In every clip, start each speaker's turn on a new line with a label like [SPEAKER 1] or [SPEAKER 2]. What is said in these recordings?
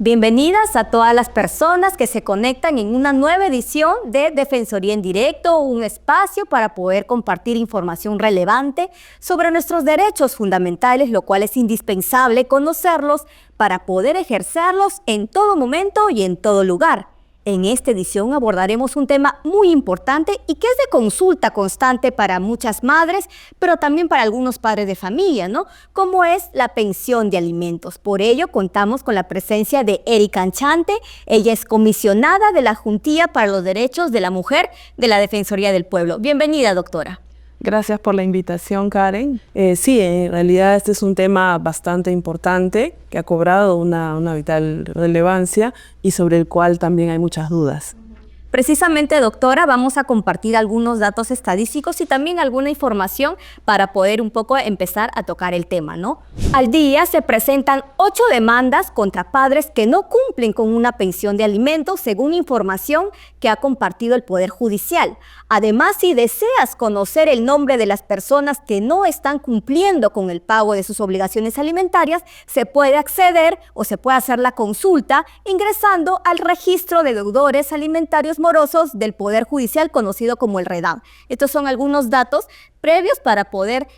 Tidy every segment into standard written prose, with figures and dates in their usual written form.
[SPEAKER 1] Bienvenidas a todas las personas que se conectan en una nueva edición de Defensoría en Directo, un espacio para poder compartir información relevante sobre nuestros derechos fundamentales, lo cual es indispensable conocerlos para poder ejercerlos en todo momento y en todo lugar. En esta edición abordaremos un tema muy importante y que es de consulta constante para muchas madres, pero también para algunos padres de familia, ¿no? Como es la pensión de alimentos. Por ello, contamos con la presencia de Erika Anchante. Ella es comisionada de la Juntía para los Derechos de la Mujer de la Defensoría del Pueblo. Bienvenida, doctora.
[SPEAKER 2] Gracias por la invitación, Karen. Sí, en realidad este es un tema bastante importante que ha cobrado una vital relevancia y sobre el cual también hay muchas dudas.
[SPEAKER 1] Precisamente, doctora, vamos a compartir algunos datos estadísticos y también alguna información para poder un poco empezar a tocar el tema, ¿no? Al día se presentan 8 demandas contra padres que no cumplen con una pensión de alimentos, según información que ha compartido el Poder Judicial. Además, si deseas conocer el nombre de las personas que no están cumpliendo con el pago de sus obligaciones alimentarias, se puede acceder o se puede hacer la consulta ingresando al registro de deudores alimentarios morosos del Poder Judicial, conocido como el REDAM. Estos son algunos datos previos para poder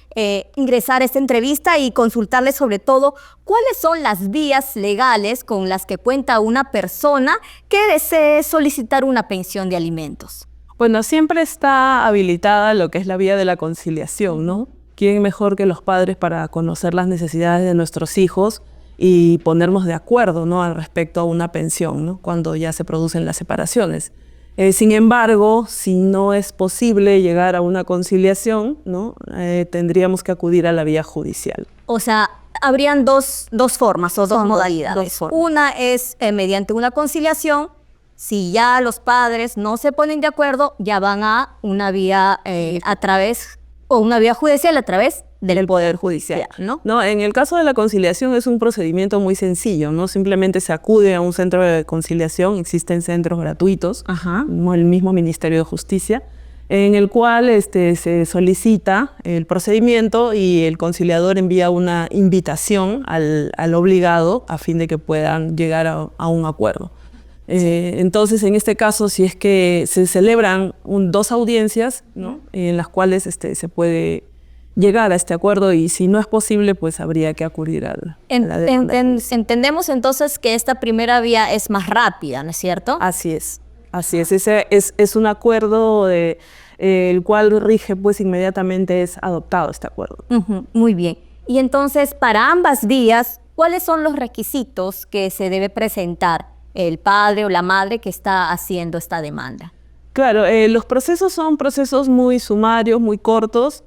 [SPEAKER 1] ingresar a esta entrevista y consultarles sobre todo cuáles son las vías legales con las que cuenta una persona que desee solicitar una pensión de alimentos.
[SPEAKER 2] Bueno, siempre está habilitada lo que es la vía de la conciliación, ¿no? ¿Quién mejor que los padres para conocer las necesidades de nuestros hijos y ponernos de acuerdo, ¿no?, al respecto a una pensión, ¿no?, cuando ya se producen las separaciones? Sin embargo, si no es posible llegar a una conciliación, ¿no?, tendríamos que acudir a la vía judicial.
[SPEAKER 1] O sea, habrían dos formas o dos modalidades. Una es mediante una conciliación. Si ya los padres no se ponen de acuerdo, ya van a una vía una vía judicial a través del Poder Judicial, ¿no?
[SPEAKER 2] No, en el caso de la conciliación es un procedimiento muy sencillo, ¿no? Simplemente se acude a un centro de conciliación, existen centros gratuitos, como el mismo Ministerio de Justicia, en el cual se solicita el procedimiento y el conciliador envía una invitación al obligado a fin de que puedan llegar a un acuerdo. Entonces, en este caso, si es que se celebran 2 audiencias, ¿no?, en las cuales se puede llegar a este acuerdo, y si no es posible, pues habría que acudir a la
[SPEAKER 1] Entendemos entonces que esta primera vía es más rápida, ¿no es cierto?
[SPEAKER 2] Así es. Ese es un acuerdo el cual rige, pues inmediatamente es adoptado este acuerdo.
[SPEAKER 1] Muy bien. Y entonces, para ambas vías, ¿cuáles son los requisitos que se debe presentar el padre o la madre que está haciendo esta demanda?
[SPEAKER 2] Claro, los procesos son procesos muy sumarios, muy cortos.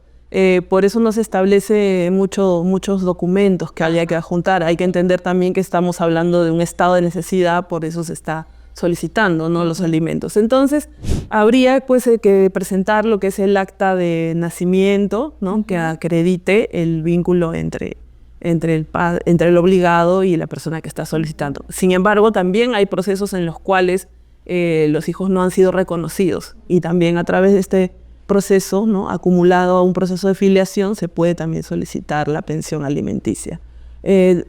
[SPEAKER 2] Por eso no se establece muchos documentos que habría que adjuntar. Hay que entender también que estamos hablando de un estado de necesidad, por eso se está solicitando, ¿no?, los alimentos. Entonces, habría pues que presentar lo que es el acta de nacimiento, ¿no?, que acredite el vínculo entre el obligado y la persona que está solicitando. Sin embargo, también hay procesos en los cuales los hijos no han sido reconocidos, y también a través de este proceso, ¿no?, acumulado a un proceso de filiación, se puede también solicitar la pensión alimenticia.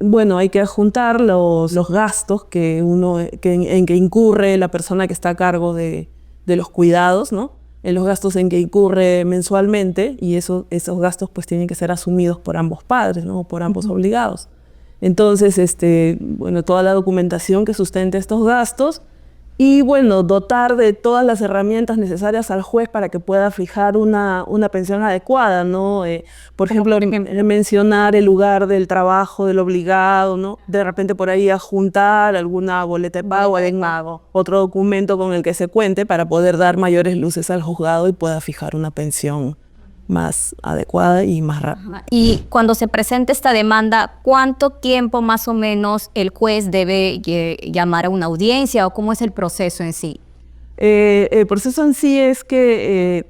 [SPEAKER 2] Bueno, hay que adjuntar los gastos en que incurre la persona que está a cargo de los cuidados, ¿no?, en los gastos en que incurre mensualmente, y esos gastos pues tienen que ser asumidos por ambos padres, ¿no?, por ambos obligados. Entonces, bueno, toda la documentación que sustente estos gastos, y bueno, dotar de todas las herramientas necesarias al juez para que pueda fijar una pensión adecuada, ¿no? Por ejemplo, mencionar el lugar del trabajo del obligado, ¿no? De repente por ahí adjuntar alguna boleta de pago, otro documento con el que se cuente para poder dar mayores luces al juzgado y pueda fijar una pensión más adecuada y más rápida.
[SPEAKER 1] Y cuando se presenta esta demanda, ¿cuánto tiempo más o menos el juez debe llamar a una audiencia, o cómo es el proceso en sí?
[SPEAKER 2] El proceso en sí es que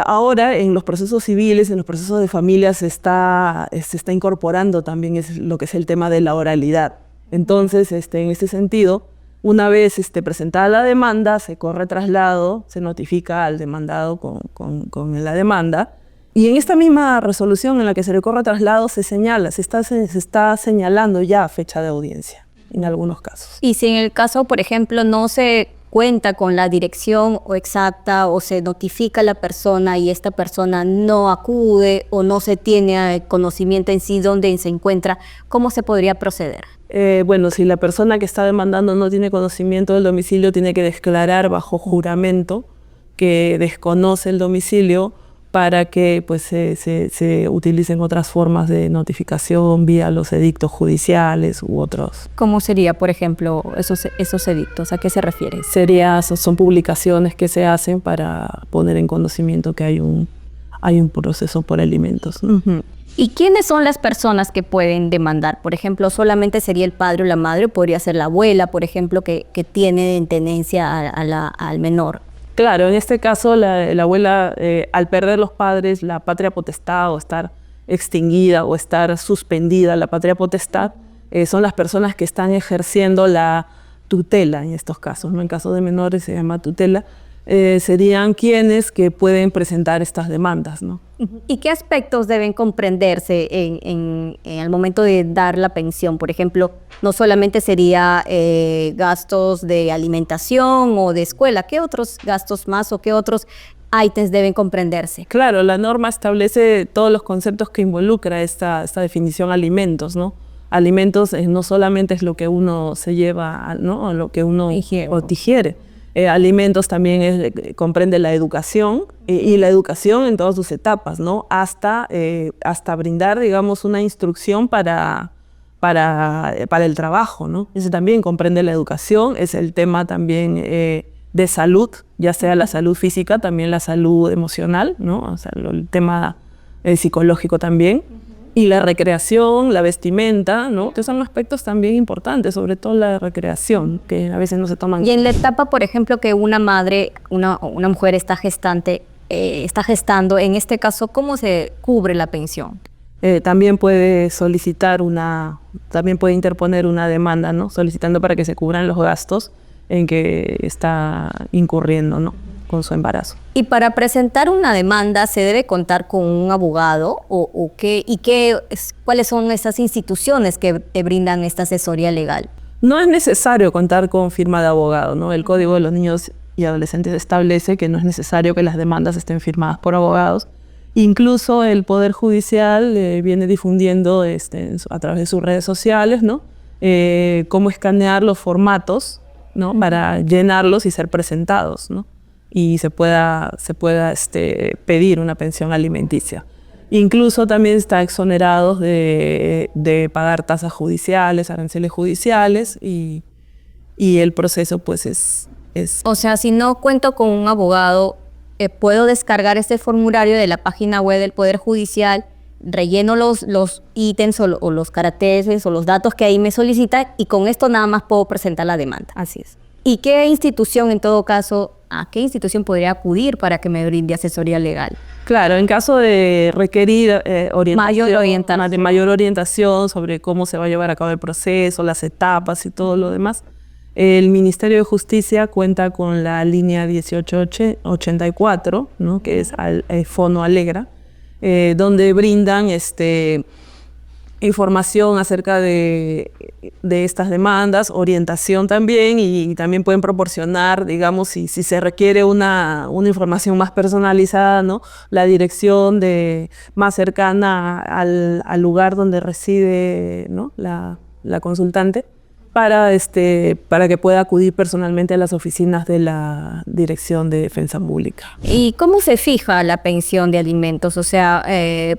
[SPEAKER 2] ahora en los procesos civiles, en los procesos de familia se está incorporando también lo que es el tema de la oralidad. Entonces, en este sentido, una vez presentada la demanda, se corre traslado, se notifica al demandado con la demanda, y en esta misma resolución en la que se le corre traslado se está señalando ya fecha de audiencia. en algunos casos.
[SPEAKER 1] Y si en el caso, por ejemplo, no se cuenta con la dirección o exacta o se notifica a la persona y esta persona no acude o no se tiene conocimiento en sí dónde se encuentra, ¿cómo se podría proceder?
[SPEAKER 2] Bueno, si la persona que está demandando no tiene conocimiento del domicilio, tiene que declarar bajo juramento que desconoce el domicilio para que pues, se utilicen otras formas de notificación vía los edictos judiciales u otros.
[SPEAKER 1] ¿Cómo sería, por ejemplo, esos edictos? ¿A qué se refiere?
[SPEAKER 2] Son publicaciones que se hacen para poner en conocimiento que hay un proceso por alimentos, ¿no?
[SPEAKER 1] Uh-huh. ¿Y quiénes son las personas que pueden demandar? Por ejemplo, ¿solamente sería el padre o la madre o podría ser la abuela, por ejemplo, que tiene en tenencia al menor?
[SPEAKER 2] Claro, en este caso la abuela, al perder los padres, la patria potestad o estar extinguida o estar suspendida la patria potestad, son las personas que están ejerciendo la tutela en estos casos, ¿no? En caso de menores se llama tutela, serían quienes que pueden presentar estas demandas, ¿no?
[SPEAKER 1] ¿Y qué aspectos deben comprenderse en el momento de dar la pensión? Por ejemplo, no solamente sería gastos de alimentación o de escuela, ¿qué otros gastos más o qué otros ítems deben comprenderse?
[SPEAKER 2] Claro, la norma establece todos los conceptos que involucra esta definición alimentos, ¿no? Alimentos no solamente es lo que uno se lleva, ¿no? Lo que uno digiere. Alimentos también comprende la educación y la educación en todas sus etapas, ¿no? Hasta brindar, digamos, una instrucción para el trabajo, ¿no? Ese también comprende la educación, es el tema también de salud, ya sea la salud física, también la salud emocional, ¿no? O sea, el tema psicológico también. Y la recreación, la vestimenta, ¿no? Que son aspectos también importantes, sobre todo la recreación, que a veces no se toman.
[SPEAKER 1] Y en la etapa, por ejemplo, que una madre, una mujer está gestando, en este caso, ¿cómo se cubre la pensión?
[SPEAKER 2] También puede también puede interponer una demanda, ¿no? Solicitando para que se cubran los gastos en que está incurriendo, ¿no? Con su embarazo.
[SPEAKER 1] Y para presentar una demanda, ¿se debe contar con un abogado cuáles son esas instituciones que te brindan esta asesoría legal?
[SPEAKER 2] No es necesario contar con firma de abogado, ¿no? El Código de los Niños y Adolescentes establece que no es necesario que las demandas estén firmadas por abogados. Incluso el Poder Judicial viene difundiendo a través de sus redes sociales, ¿no? Cómo escanear los formatos, ¿no? Para llenarlos y ser presentados, ¿no? Y se pueda pedir una pensión alimenticia. Incluso también está exonerados de pagar tasas judiciales, aranceles judiciales y el proceso pues es...
[SPEAKER 1] O sea, si no cuento con un abogado, puedo descargar este formulario de la página web del Poder Judicial, relleno los ítems o los caracteres o los datos que ahí me solicitan y con esto nada más puedo presentar la demanda. Así es. ¿Y qué institución, en todo caso, a qué institución podría acudir para que me brinde asesoría legal?
[SPEAKER 2] Claro, en caso de requerir
[SPEAKER 1] mayor
[SPEAKER 2] orientación sobre cómo se va a llevar a cabo el proceso, las etapas y todo lo demás, el Ministerio de Justicia cuenta con la línea 1884, ¿no? Que es Fono Alegra, donde brindan información acerca de estas demandas, orientación también, y también pueden proporcionar, digamos, si se requiere una información más personalizada, ¿no? La dirección más cercana al lugar donde reside, ¿no? la consultante, para que pueda acudir personalmente a las oficinas de la Dirección de Defensa Pública.
[SPEAKER 1] ¿Y cómo se fija la pensión de alimentos? O sea,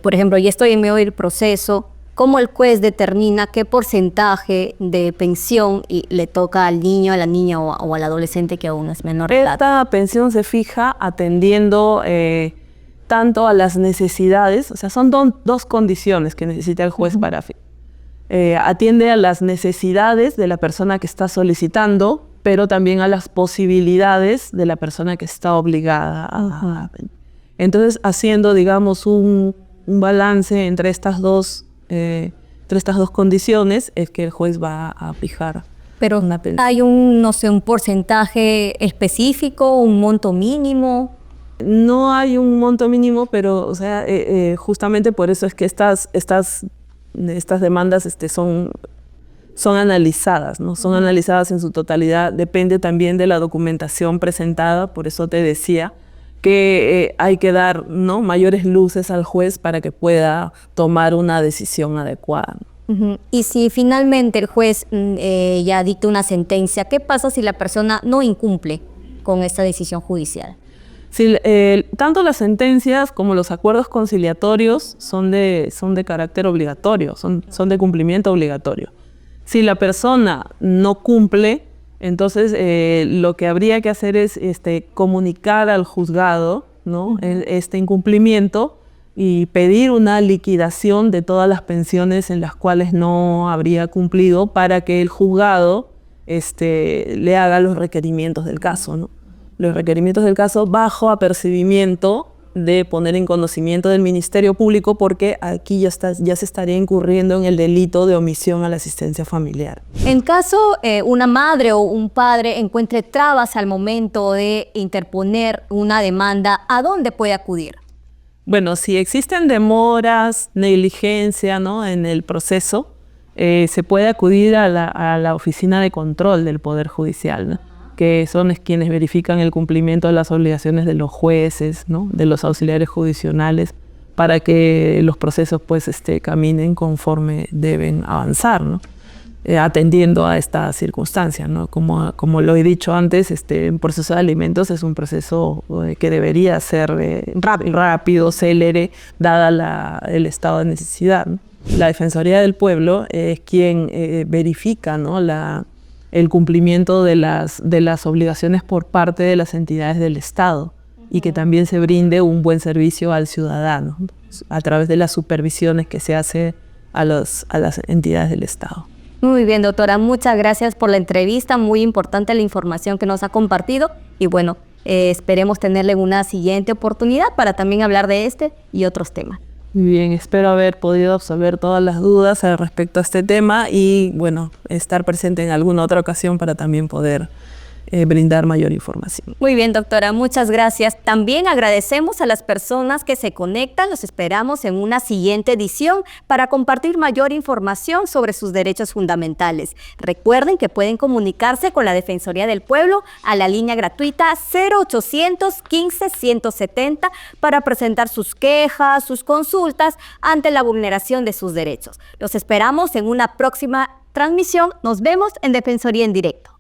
[SPEAKER 1] por ejemplo, ya estoy en medio del proceso, ¿cómo el juez determina qué porcentaje de pensión le toca al niño, a la niña o al adolescente que aún es menor de edad?
[SPEAKER 2] Esta pensión se fija atendiendo tanto a las necesidades, o sea, son dos condiciones que necesita el juez para atiende a las necesidades de la persona que está solicitando, pero también a las posibilidades de la persona que está obligada. Entonces, haciendo, digamos, un balance entre estas dos condiciones, es que el juez va a fijar.
[SPEAKER 1] Pero
[SPEAKER 2] una pensión.
[SPEAKER 1] ¿Hay un porcentaje específico, un monto mínimo?
[SPEAKER 2] No hay un monto mínimo, pero, o sea, justamente por eso es que estas demandas son analizadas, ¿no? Son analizadas en su totalidad, depende también de la documentación presentada, por eso te decía que hay que dar, ¿no?, mayores luces al juez para que pueda tomar una decisión adecuada.
[SPEAKER 1] Y si finalmente el juez ya dicta una sentencia, ¿qué pasa si la persona no incumple con esta decisión judicial?
[SPEAKER 2] Sí, tanto las sentencias como los acuerdos conciliatorios son de carácter obligatorio, son de cumplimiento obligatorio. Si la persona no cumple, entonces lo que habría que hacer es comunicar al juzgado, ¿no?, este incumplimiento y pedir una liquidación de todas las pensiones en las cuales no habría cumplido para que el juzgado le haga los requerimientos del caso, ¿no? Los requerimientos del caso bajo apercibimiento de poner en conocimiento del Ministerio Público, porque aquí ya se estaría incurriendo en el delito de omisión a la asistencia familiar.
[SPEAKER 1] En caso una madre o un padre encuentre trabas al momento de interponer una demanda, ¿a dónde puede acudir?
[SPEAKER 2] Bueno, si existen demoras, negligencia, ¿no?, en el proceso, se puede acudir a la oficina de control del Poder Judicial, ¿no?, que son quienes verifican el cumplimiento de las obligaciones de los jueces, ¿no?, de los auxiliares jurisdiccionales, para que los procesos pues caminen conforme deben avanzar, ¿no?, atendiendo a esta circunstancia, ¿no? Como lo he dicho antes, el proceso de alimentos es un proceso que debería ser rápido, célere, dada el estado de necesidad, ¿no? La Defensoría del Pueblo es quien verifica, ¿no?, el cumplimiento de las obligaciones por parte de las entidades del Estado, y que también se brinde un buen servicio al ciudadano a través de las supervisiones que se hace a las entidades del Estado.
[SPEAKER 1] Muy bien, doctora, muchas gracias por la entrevista, muy importante la información que nos ha compartido, y bueno, esperemos tenerle una siguiente oportunidad para también hablar de este y otros temas.
[SPEAKER 2] Muy bien, espero haber podido absolver todas las dudas al respecto a este tema y bueno, estar presente en alguna otra ocasión para también poder brindar mayor información.
[SPEAKER 1] Muy bien, doctora, muchas gracias. También agradecemos a las personas que se conectan. Los esperamos en una siguiente edición para compartir mayor información sobre sus derechos fundamentales. Recuerden que pueden comunicarse con la Defensoría del Pueblo a la línea gratuita 0800 15 170 para presentar sus quejas, sus consultas ante la vulneración de sus derechos. Los esperamos en una próxima transmisión. Nos vemos en Defensoría en Directo.